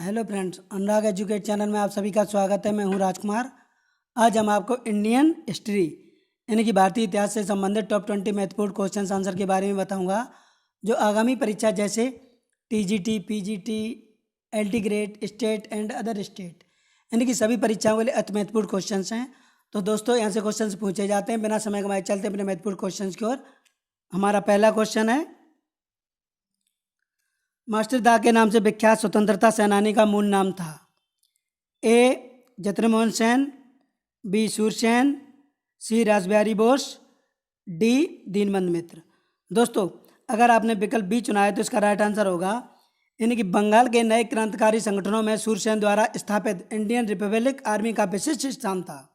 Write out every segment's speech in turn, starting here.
Hello friends, अनुराग educate channel में आप सभी का स्वागत है। मैं हूं राजकुमार। आज हम आपको इंडियन हिस्ट्री यानी कि भारतीय इतिहास से संबंधित टॉप 20 महत्वपूर्ण क्वेश्चन आंसर के बारे में बताऊंगा, जो आगामी परीक्षा जैसे TGT, PGT, LT grade, state and other state यानी कि सभी परीक्षाओं के लिए अति महत्वपूर्ण क्वेश्चन हैं। तो दोस्तों, यहाँ से क्वेश्चन पूछे जाते हैं। बिना समय गंवाए चलते अपने महत्वपूर्ण क्वेश्चन की ओर। हमारा पहला क्वेश्चन है, मास्टर दा के नाम से विख्यात स्वतंत्रता सेनानी का मूल नाम था? ए जतिनमोहन सेन, बी सूरसेन, सी रासबिहारी बोस, डी दीनबंधु मित्र। दोस्तों, अगर आपने विकल्प बी चुना है तो इसका राइट आंसर होगा, यानी कि बंगाल के नए क्रांतिकारी संगठनों में सूरसेन द्वारा स्थापित इंडियन रिपब्लिक आर्मी का विशिष्ट स्थान था।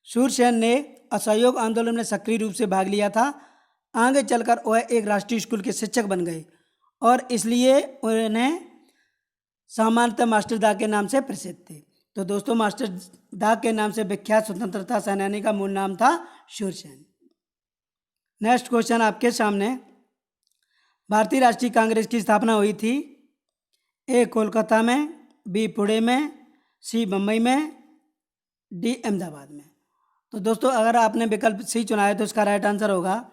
सूरसेन ने असहयोग आंदोलन में सक्रिय रूप से भाग लिया था। आगे चलकर वह एक राष्ट्रीय स्कूल के शिक्षक बन गए और इसलिए उन्हें सामान्यतः मास्टर दा के नाम से प्रसिद्ध थे। तो दोस्तों, मास्टर दा के नाम से विख्यात स्वतंत्रता सेनानी का मूल नाम था सूरसेन। नेक्स्ट क्वेश्चन आपके सामने, भारतीय राष्ट्रीय कांग्रेस की स्थापना हुई थी? ए कोलकाता में, बी पुणे में, सी बम्बई में, डी अहमदाबाद में। तो दोस्तों, अगर आपने विकल्प सी चुना है तो इसका राइट आंसर होगा,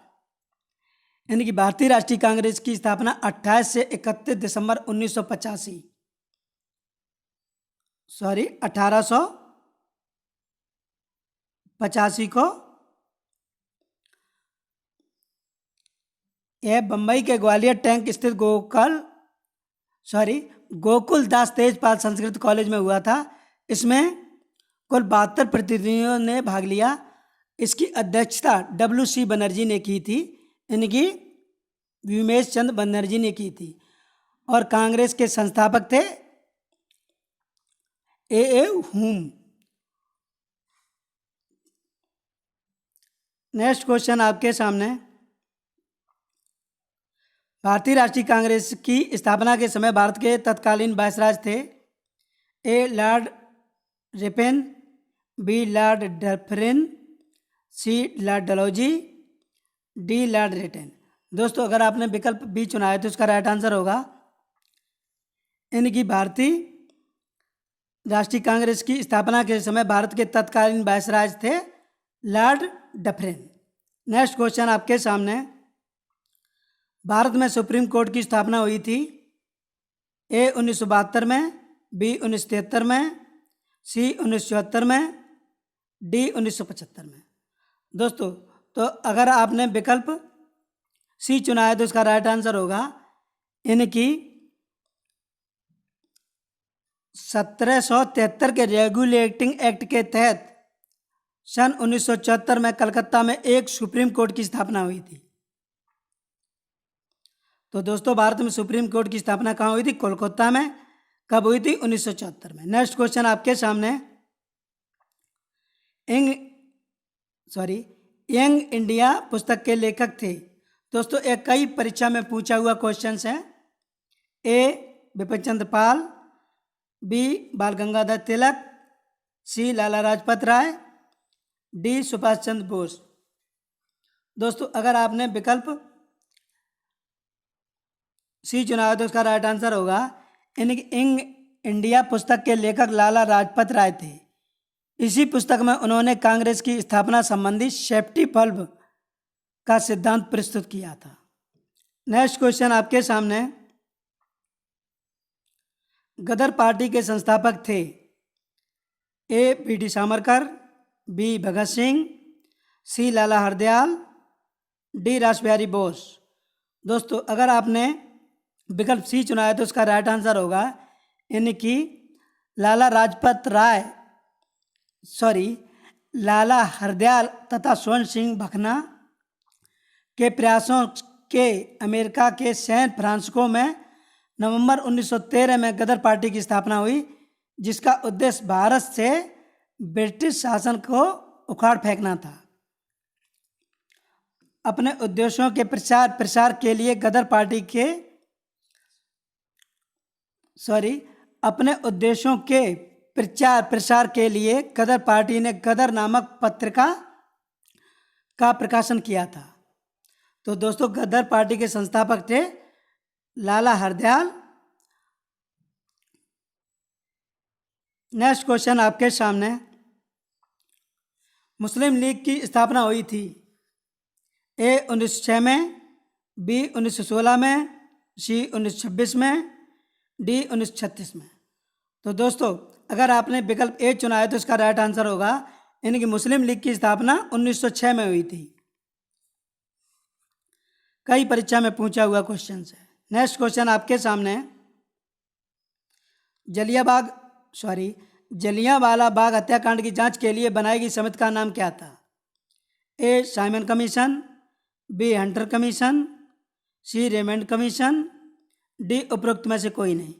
यानी कि भारतीय राष्ट्रीय कांग्रेस की स्थापना 28 से 31 दिसंबर 1885 को यह बम्बई के ग्वालियर टैंक स्थित गोकुल दास तेजपाल संस्कृत कॉलेज में हुआ था। इसमें कुल 72 प्रतिनिधियों ने भाग लिया। इसकी अध्यक्षता WC बनर्जी ने की थी, यानी कि व्योमेश चंद्र बनर्जी ने की थी, और कांग्रेस के संस्थापक थे ए हुम। नेक्स्ट क्वेश्चन आपके सामने, भारतीय राष्ट्रीय कांग्रेस की स्थापना के समय भारत के तत्कालीन वायसराय थे? A lord Ripon, B lord Dufferin, C lord Dalhousie, D lord Lytton. दोस्तों, अगर आपने विकल्प बी चुना है तो इसका राइट आंसर होगा, यानी भारतीय राष्ट्रीय कांग्रेस की स्थापना के समय भारत के तत्कालीन वायसराय थे लॉर्ड डफरिन। नेक्स्ट क्वेश्चन आपके सामने, भारत में सुप्रीम कोर्ट की स्थापना हुई थी? ए 1972 में, बी 1973 में, सी 1974 में, डी 1975 में। दोस्तों, तो अगर आपने विकल्प सी चुना है तो इसका राइट आंसर होगा, यानी कि 1773 के रेगुलेटिंग एक्ट के तहत सन 1974 में कलकत्ता में एक सुप्रीम कोर्ट की स्थापना हुई थी। तो दोस्तों, भारत में सुप्रीम कोर्ट की स्थापना कहाँ हुई थी? कोलकाता में। कब हुई थी? 1974 में। नेक्स्ट क्वेश्चन आपके सामने, यंग इंडिया पुस्तक के लेखक थे? दोस्तों, एक कई परीक्षा में पूछा हुआ क्वेश्चन है। ए बिपिन चंद्र पाल, बी बाल गंगाधर तिलक, सी लाला लाजपत राय, डी सुभाष चंद्र बोस। दोस्तों, अगर आपने विकल्प सी चुना है तो उसका राइट आंसर होगा, यानी कि यंग इंडिया पुस्तक के लेखक लाला लाजपत राय थे। इसी पुस्तक में उन्होंने कांग्रेस की स्थापना संबंधी सेफ्टी बल्ब का सिद्धांत प्रस्तुत किया था। नेक्स्ट क्वेश्चन आपके सामने, गदर पार्टी के संस्थापक थे? ए BD सावरकर, बी भगत सिंह, सी लाला हरदयाल, डी रासबिहारी बोस। दोस्तों, अगर आपने विकल्प सी चुना है तो उसका राइट आंसर होगा, यानी कि लाला हरदयाल तथा स्वर्ण सिंह भकना के प्रयासों के अमेरिका के सैन फ्रांसिस्को में नवंबर 1913 में गदर पार्टी की स्थापना हुई, जिसका उद्देश्य भारत से ब्रिटिश शासन को उखाड़ फेंकना था। अपने उद्देश्यों के प्रसार के लिए गदर पार्टी के अपने उद्देश्यों के प्रसार के लिए गदर पार्टी ने गदर नामक पत्रिका का प्रकाशन किया था। तो दोस्तों, गदर पार्टी के संस्थापक थे लाला हरदयाल नेक्स्ट क्वेश्चन आपके सामने, मुस्लिम लीग की स्थापना हुई थी ए 1906 में, बी 1916 में, सी 1926 में, डी 1936 में। तो दोस्तों अगर आपने विकल्प ए चुना है तो इसका राइट आंसर होगा, यानी कि मुस्लिम लीग की स्थापना 1906 में हुई थी। कई परीक्षा में पूछा हुआ क्वेश्चन है। नेक्स्ट क्वेश्चन आपके सामने, जलियांवाला बाग हत्याकांड की जांच के लिए बनाई गई समिति का नाम क्या था? A Simon commission, B Hunter commission, C Raymond commission, D उपरोक्त में से कोई नहीं।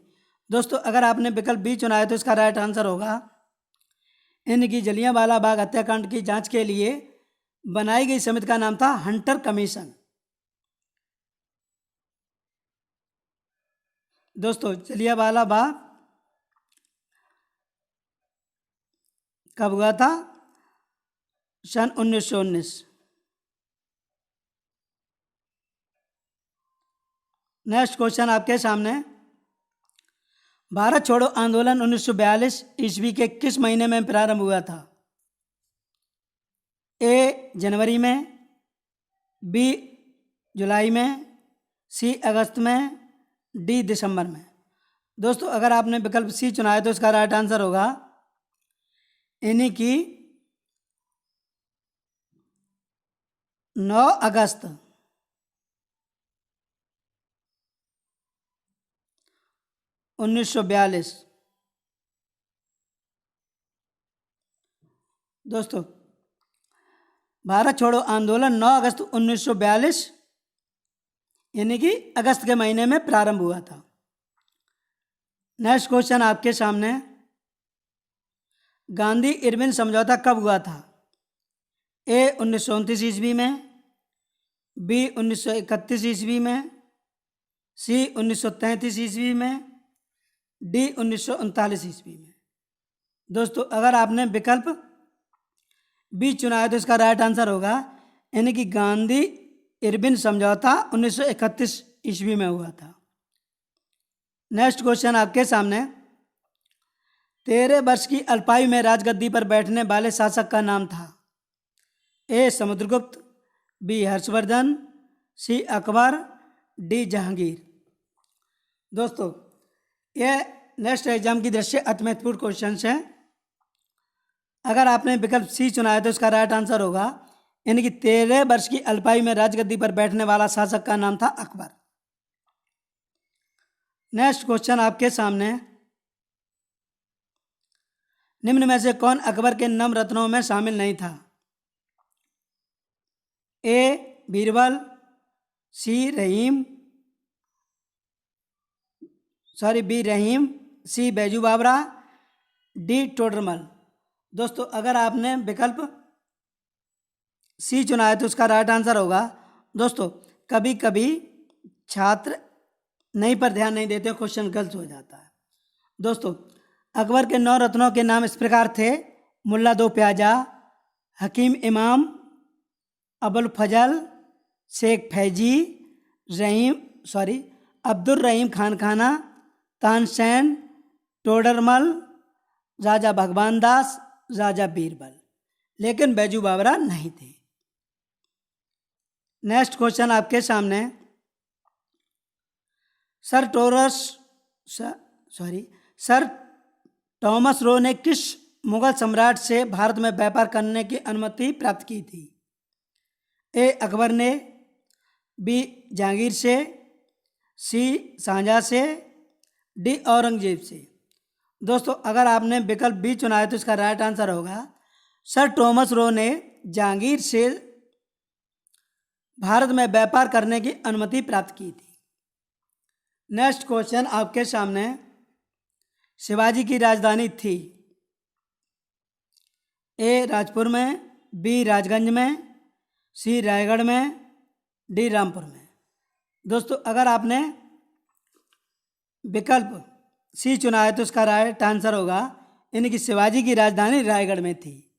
दोस्तों अगर आपने विकल्प बी चुना है तो इसका राइट आंसर होगा, इनकी जलियांवाला बाग हत्याकांड की जांच के लिए बनाई गई समिति का नाम था हंटर कमीशन। दोस्तों जलियांवाला बाग कब हुआ था? सन 1919। नेक्स्ट क्वेश्चन आपके सामने, भारत छोड़ो आंदोलन 1942 ईस्वी के किस महीने में प्रारंभ हुआ था? ए जनवरी में, बी जुलाई में, सी अगस्त में, डी दिसंबर में। दोस्तों अगर आपने विकल्प सी चुना है तो इसका राइट आंसर होगा, यानी कि 9 अगस्त 1942। दोस्तों भारत छोड़ो आंदोलन 9 अगस्त 1942 यानी कि अगस्त के महीने में प्रारंभ हुआ था। नेक्स्ट क्वेश्चन आपके सामने, गांधी इरविन समझौता कब हुआ था? ए 1929 ईस्वी में, बी 1931 ईस्वी में, सी 1933 ईस्वी में, डी 1939 ईस्वी में। दोस्तों अगर आपने विकल्प बी चुना है तो इसका राइट आंसर होगा, यानी कि गांधी इरविन समझौता 1931 ईस्वी में हुआ था। नेक्स्ट क्वेश्चन आपके सामने, 13 वर्ष की अल्पायु में राजगद्दी पर बैठने वाले शासक का नाम था? ए समुद्रगुप्त, बी हर्षवर्धन, सी अकबर, डी जहांगीर। दोस्तों यह नेक्स्ट एग्जाम की दृष्टि अति महत्वपूर्ण क्वेश्चन है। अगर आपने विकल्प सी चुना है तो इसका राइट आंसर होगा, यानी कि 13 वर्ष की अल्पायु में राजगद्दी पर बैठने वाला शासक का नाम था अकबर। नेक्स्ट क्वेश्चन आपके सामने, निम्न में से कौन अकबर के नवरत्नों में शामिल नहीं था? ए बीरबल, बी रहीम, सी बैजू बावरा, डी टोडरमल। दोस्तों अगर आपने विकल्प सी चुना है तो उसका राइट आंसर होगा। दोस्तों कभी कभी छात्र नहीं पर ध्यान नहीं देते, क्वेश्चन गलत हो जाता है। दोस्तों अकबर के 9 रत्नों के नाम इस प्रकार थे, मुल्ला दो प्याजा, हकीम इमाम, अबुल फजल, शेख फैजी, अब्दुल रहीम खान खाना, तानसेन, टोडरमल, राजा भगवान दास, राजा बीरबल, लेकिन बैजू बावरा नहीं थे। नेक्स्ट क्वेश्चन आपके सामने, सर टॉमस रो ने किस मुगल सम्राट से भारत में व्यापार करने की अनुमति प्राप्त की थी? ए अकबर ने, बी जहांगीर से, सी शाहजहां से, डी औरंगजेब से। दोस्तों अगर आपने विकल्प बी चुना है तो इसका राइट आंसर होगा, सर टॉमस रो ने जहांगीर से भारत में व्यापार करने की अनुमति प्राप्त की थी। नेक्स्ट क्वेश्चन आपके सामने, शिवाजी की राजधानी थी? ए राजपुर में, बी राजगंज में, सी रायगढ़ में, डी रामपुर में। दोस्तों अगर आपने विकल्प सी चुना है तो उसका राइट आंसर होगा, यानी कि शिवाजी की राजधानी रायगढ़ में थी।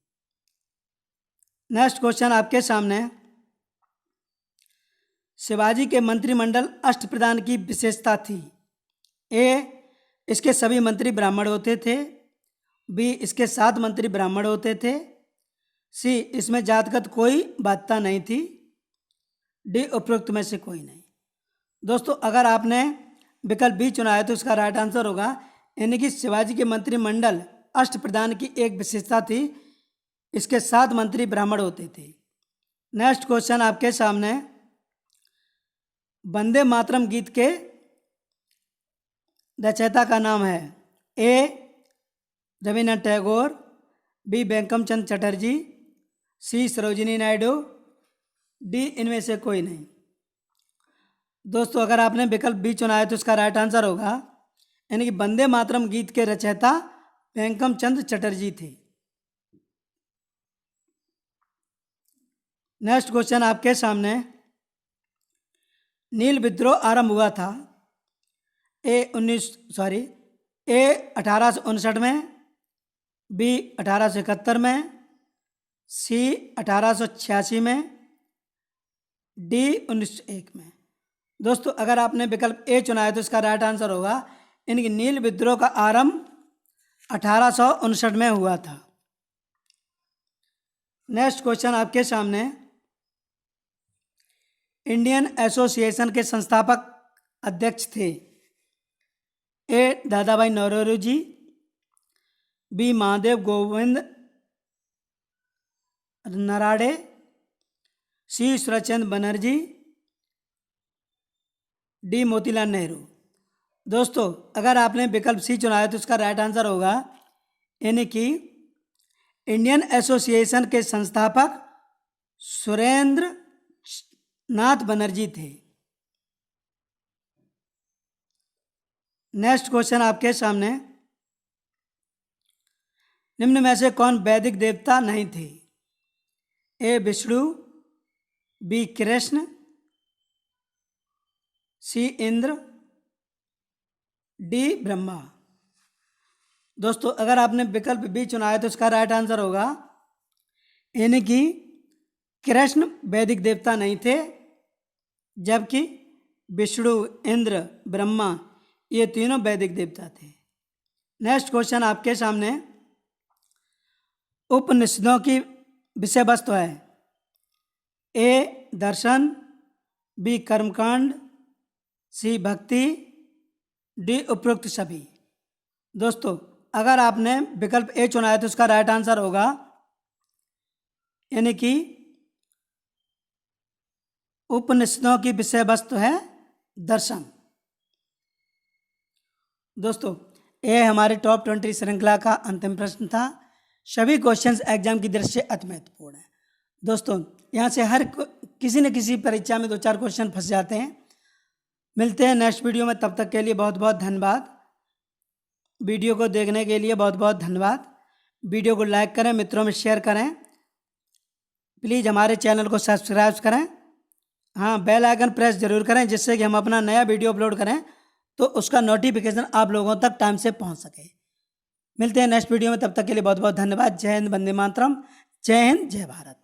नेक्स्ट क्वेश्चन आपके सामने, शिवाजी के मंत्रिमंडल अष्टप्रधान की विशेषता थी? ए इसके सभी मंत्री ब्राह्मण होते थे, बी इसके 7 मंत्री ब्राह्मण होते थे, सी इसमें जातगत कोई बाध्यता नहीं थी, डी उपरोक्त में से कोई नहीं। दोस्तों अगर आपने विकल्प बी चुना है तो इसका राइट आंसर होगा, यानी कि शिवाजी के मंत्रिमंडल अष्टप्रधान की एक विशेषता थी, इसके 7 मंत्री ब्राह्मण होते थे। नेक्स्ट क्वेश्चन आपके सामने, वंदे मातरम गीत के रचयिता का नाम है, ए रविन्द्रनाथ टैगोर, बी बंकिम चंद्र चटर्जी, सी सरोजिनी नायडू, डी इनमें से कोई नहीं। दोस्तों अगर आपने विकल्प बी चुना है तो इसका राइट आंसर होगा, यानी कि वंदे मातरम गीत के रचयिता बंकिम चंद्र चटर्जी थे। नेक्स्ट क्वेश्चन आपके सामने, नील विद्रोह आरंभ हुआ था ए 1859 में, बी 1871 में, सी 1886 में, डी 1901 में। दोस्तों अगर आपने विकल्प ए चुना है तो इसका राइट आंसर होगा, यानी नील विद्रोह का आरंभ 1859 में हुआ था। नेक्स्ट क्वेश्चन आपके सामने, इंडियन एसोसिएशन के संस्थापक अध्यक्ष थे, ए दादाभाई नौरोजी जी, बी महादेव गोविंद नराड़े, सी सुरेशचंद्र बनर्जी, डी मोतीलाल नेहरू। दोस्तों अगर आपने विकल्प सी चुना है तो इसका राइट आंसर होगा, यानी कि इंडियन एसोसिएशन के संस्थापक सुरेंद्र नाथ बनर्जी थे। नेक्स्ट क्वेश्चन आपके सामने, निम्न में से कौन वैदिक देवता नहीं थे, ए विष्णु, बी कृष्ण, सी इंद्र, डी ब्रह्मा। दोस्तों अगर आपने विकल्प बी चुना है तो इसका राइट आंसर होगा, यानी कि कृष्ण वैदिक देवता नहीं थे, जबकि विष्णु, इंद्र, ब्रह्मा ये तीनों वैदिक देवता थे। नेक्स्ट क्वेश्चन आपके सामने, उपनिषदों की विषय वस्तु है, ए दर्शन, बी कर्मकांड, सी भक्ति, डी उपरोक्त सभी। दोस्तों अगर आपने विकल्प ए चुना है तो उसका राइट आंसर होगा, यानी कि उपनिषदों की विषय वस्तु है दर्शन। दोस्तों ये हमारे टॉप 20 श्रृंखला का अंतिम प्रश्न था। सभी क्वेश्चंस एग्जाम की दृष्टि से अति महत्वपूर्ण है। दोस्तों यहाँ से हर किसी न किसी परीक्षा में 2-4 क्वेश्चन फंस जाते हैं। मिलते हैं नेक्स्ट वीडियो में, तब तक के लिए बहुत बहुत धन्यवाद। वीडियो को देखने के लिए बहुत बहुत धन्यवाद। वीडियो को लाइक करें, मित्रों में शेयर करें, प्लीज़ हमारे चैनल को सब्सक्राइब करें। हाँ, बेल आइकन प्रेस जरूर करें, जिससे कि हम अपना नया वीडियो अपलोड करें तो उसका नोटिफिकेशन आप लोगों तक टाइम से पहुंच सके। मिलते हैं नेक्स्ट वीडियो में, तब तक के लिए बहुत बहुत धन्यवाद। जय हिंद, वंदे मातरम, जय हिंद, जय भारत।